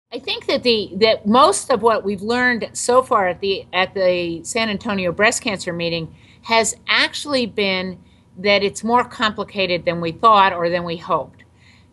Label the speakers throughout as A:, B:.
A: I think that that most of what we've learned so far at the San Antonio breast cancer meeting has actually been that it's more complicated than we thought or than we hoped.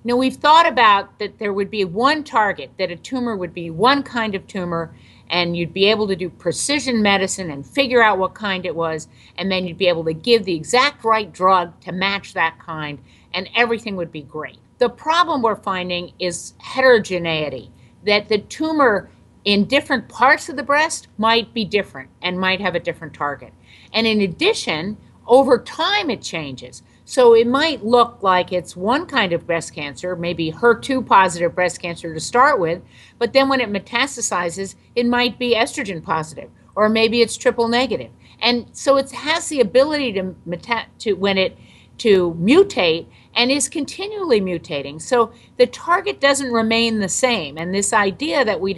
A: Now, we've thought about that there would be one target, that a tumor would be one kind of tumor, and you'd be able to do precision medicine and figure out what kind it was, and then you'd be able to give the exact right drug to match that kind, and everything would be great. The problem we're finding is heterogeneity, that the tumor in different parts of the breast might be different and might have a different target. And in addition, over time it changes. So it might look like it's one kind of breast cancer, maybe HER2 positive breast cancer to start with, but then when it metastasizes, it might be estrogen positive, or maybe it's triple negative. And so it has the ability to mutate and is continually mutating. So the target doesn't remain the same. And this idea that we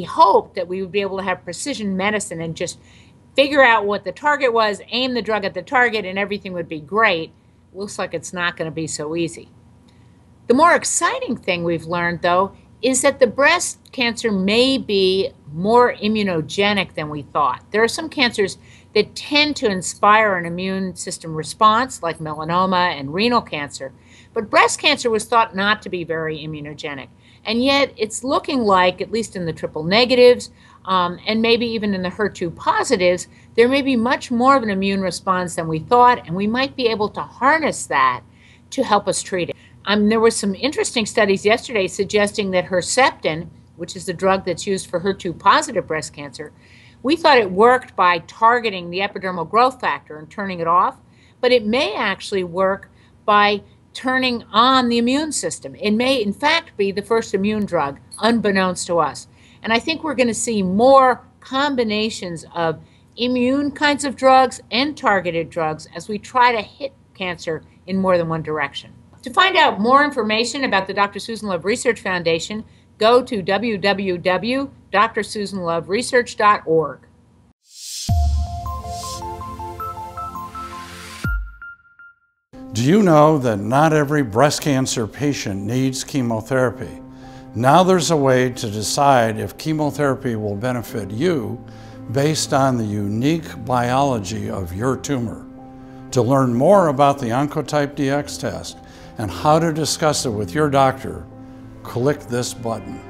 A: hoped that we would be able to have precision medicine and just figure out what the target was, aim the drug at the target, and everything would be great, looks like it's not going to be so easy. The more exciting thing we've learned, though, is that the breast cancer may be more immunogenic than we thought. There are some cancers that tend to inspire an immune system response, like melanoma and renal cancer, but breast cancer was thought not to be very immunogenic. And yet it's looking like, at least in the triple negatives, and maybe even in the HER2 positives, there may be much more of an immune response than we thought, and we might be able to harness that to help us treat it. There were some interesting studies yesterday suggesting that Herceptin, which is the drug that's used for HER2 positive breast cancer, we thought it worked by targeting the epidermal growth factor and turning it off, but it may actually work by turning on the immune system. It may, in fact, be the first immune drug, unbeknownst to us. And I think we're going to see more combinations of immune kinds of drugs and targeted drugs as we try to hit cancer in more than one direction. To find out more information about the Dr. Susan Love Research Foundation, go to www.drsusanloveresearch.org.
B: Do you know that not every breast cancer patient needs chemotherapy? Now there's a way to decide if chemotherapy will benefit you based on the unique biology of your tumor. To learn more about the Oncotype DX test and how to discuss it with your doctor, click this button.